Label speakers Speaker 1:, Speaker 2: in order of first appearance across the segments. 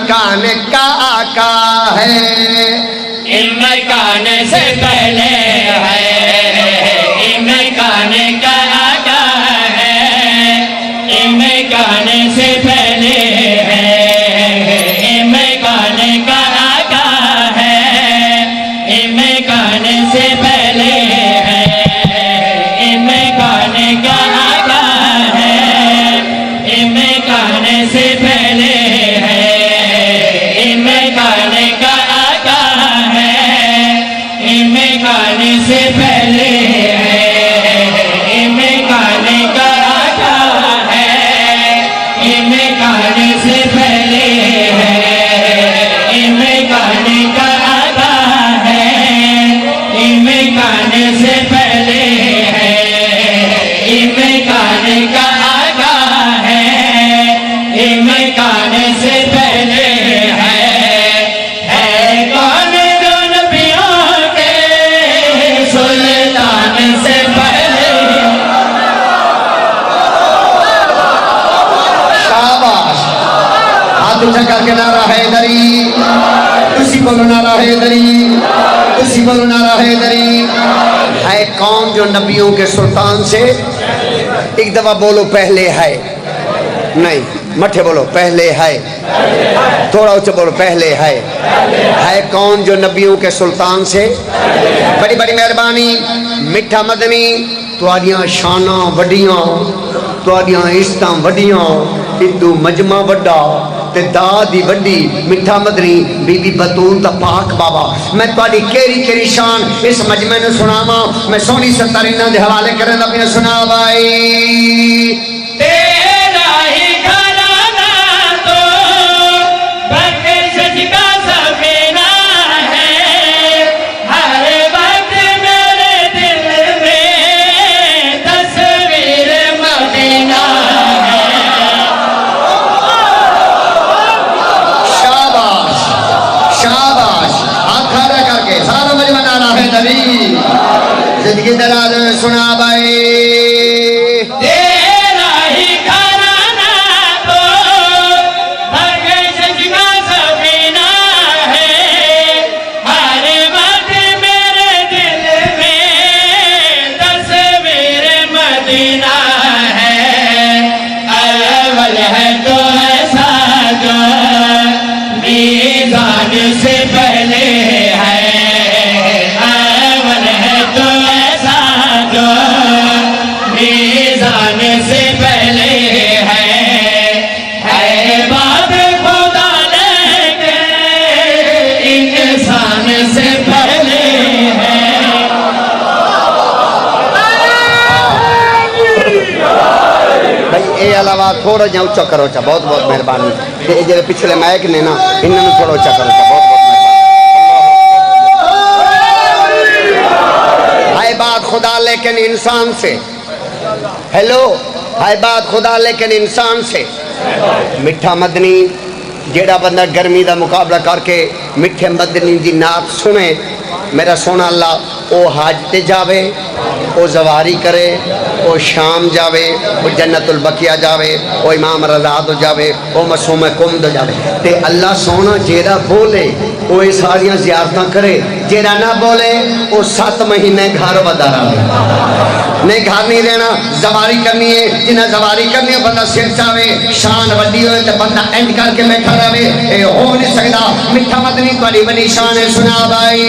Speaker 1: इमकान का आका है,
Speaker 2: इमकान से पहले है, इमकान का आका है, इमकान से पहले है, इमकान का आका है, इमकान से पहले है, इमकान का आका है, इमकान से पहले है, इमकान का आका है, इमकान से पहले है, इमकान का आका है, इमकान से पहले है, इमकान का आका है, इमकान से पहले है, इमकान का आका है, इमकान से पहले है कौन जो नबियों के सुल्तान से पहले।
Speaker 1: शाबाश, हाथ ऊंचा करके नारा हैदरी, तुसी बोलो नारा हैदरी, तुसी बोलो नारा हैदरी। है कौन जो नबियों के सुल्तान से, एक दफा बोलो पहले है, नहीं मठे बोलो पहले है, थोड़ा ऊंचा बोलो पहले है कौन जो नबियों के सुल्तान से। बड़ी बड़ी मेहरबानी मिठा मदनी, तुहाडियां शाना वड्डियां, तुहाडियां इज्जतां वड्डियां, इदू मजमा वड्डा ते दादी वड्डी, मिठा मदनी बीबी बतूल दा पाक बाबा। मैं तुहाडी केरी केरी शान इस मजमे ने सुनावा, मैं सोहनी सतारीना दे हवाले करन दा पिया सुना भाई।
Speaker 2: तेरा ही घराना तो बख्शिश का सफीना है, हर वक्त मेरे दिल में तस्वीर मदीना है।
Speaker 1: शाबाश शाबाश, हाथ खड़ा करके सारा मजमा नारा है दरी, जिंदगी दराज सुना भाई।
Speaker 2: तेरा ही घराना तो बख्शिश का सफीना है, हर वक्त मेरे दिल में तस्वीर मदीना है। अव्वल है तो ऐसा जो मीज़ान से पहले है, अव्वल है तो ऐसा जो मीज़ान से पहले है बात खुदा लेके इंसान से पहले है।
Speaker 1: भाई ये अलावा थोड़ा जा उच्चा करो चा, बहुत बहुत मेहरबानी। ये जो पिछले माइक ने ना, इन्होंने थोड़ा उच्चा करो चा, बहुत बहुत मेहरबानी। हाय बात खुदा लेकिन इंसान से, हेलो हाय बात खुदा लेकिन इंसान से। मिठा मदनी जेड़ा बंदा गर्मी का मुकाबला करके मिठे मदनी की नात सुने, मेरा सोना अल्लाह वो हज ते जावे, वो जवारी करे, वो शाम जावे, वो जन्नतुल बकिया जावे, वो इमाम रज़ा तो जावे, वो मसूम कुम्द जावे। ते अल्लाह सोना जेड़ा बोले वो ये सारियां ज़ियारतां करे, जेड़ा ना बोले वो 7 महीने घर बदा रहे। नहीं घर नहीं रहना, जवारी करनी है, जिन्हें जवारी करनी है बंदा सिर चावे, शान वड्डी हो तो बंदा एंड करके बैठा रहे, ये हो नहीं सकता। मिठा मदनी तुहाडी बड़ी शान है, सुना भाई।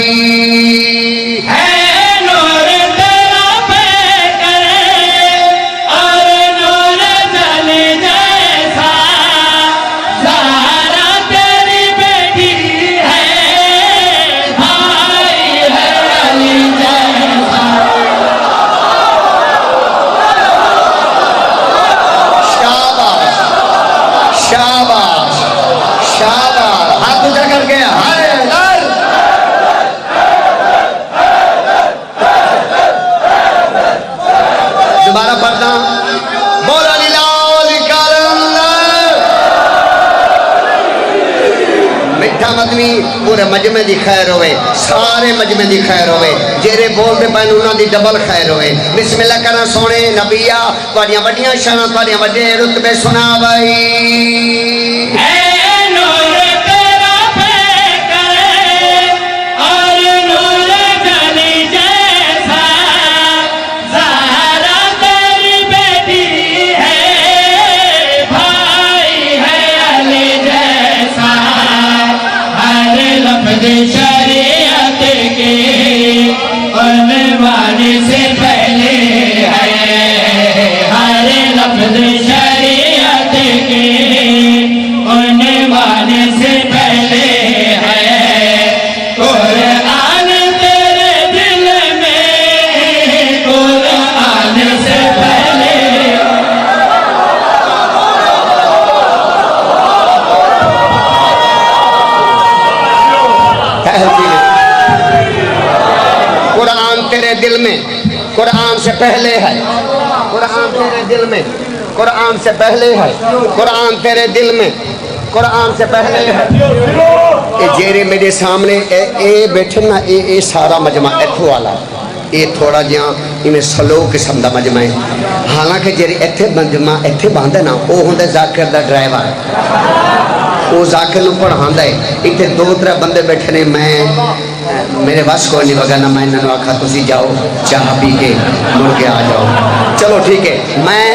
Speaker 1: दोबारा पढ़ता बोला मिठा मदनी पूरे मजमे की खैर होवे, सारे मजमे की खैर होवे, जेरे बोलते पैन उन्होंने डबल खैर होवे। बिस्मिल्लाह करना सोने नबिया, तुहाडियां वड्डियां शानां, तुहाडियां वड्डे रुतबे सुना भाई। दिल में, कुरान से पहले है। कुरान तेरे दिल में, कुरान से पहले है। कुरान तेरे दिल में, कुरान से पहले है। ये जेरे मेरे सामने ए बैठे ना, ये सारा मजमा इत्थों वाला, ये थोड़ा जिहा इवें स्लो किस्म का मजमा है। हालांकि जेरे इत्थे मजमा इत्थे बंद है ना, वो होंदा जाकिर दा ड्राइवर, वो जाकिर नूं पढ़ांदा है। इत्थे 2-3 बंदे बैठे ने, मैं मेरे बस को नहीं वगा ना, मैं इन्होंने आखा तुसी जाओ चाह पी के मुड़ के आ जाओ। चलो ठीक है, मैं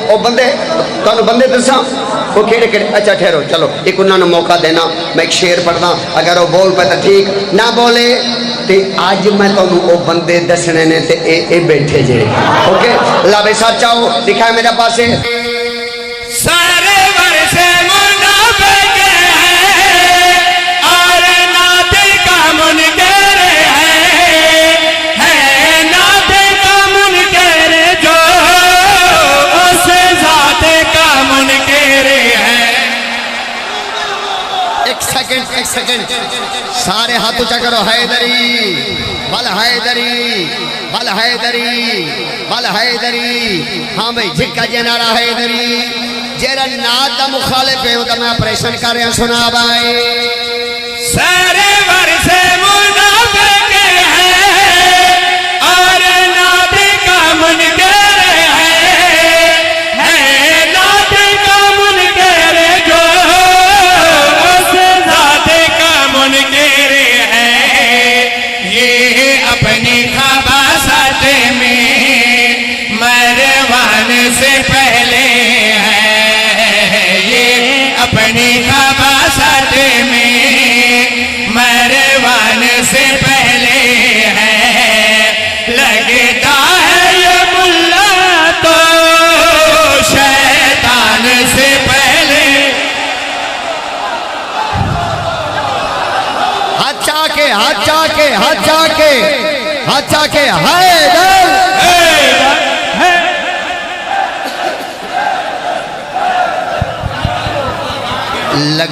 Speaker 1: वो बंदे तुहानूं बंदे दसा वो केड़े केड़े। अच्छा ठहरो, चलो एक उन्होंने मौका देना, मैं एक शेर पढ़दा, अगर वो बोल पे तो ठीक, ना बोले तो अज मैं तुहानूं वो बंदे दसने ने ते ए बैठे जे। ओके ला भाई सच आओ, दिखा मेरे पासे।
Speaker 2: सारे वर्षे मुनाफिक हैं और नाते का मुनकर है नाते का मुनकर जो उस जाते का मुनकर है।
Speaker 1: एक सेकंड, सारे हाथ ऊंचा करो। हैदरी बल हैदरी, बल हैदरी, बल हैदरी। हाँ भाई झिक्का जे नारा हैदरी। जेरा नात का मुखालिफ है तो मैं ऑपरेशन कर रहा, सुना भाई।
Speaker 2: सारे वर्षे मुनाफिक हैं और नाते का मुनकर है नाते का मुनकर जो उस जाते का मुनकर है। ये अपनी खबासत में मरवान से पहले है, ये अपनी खबासत में मरवान से पहले है। लगता है ये मुल्ला तो शैतान से पहले।
Speaker 1: हाथ चाके, हाथ चाके, हाथ चाके, हाथ चाके। हैदर लग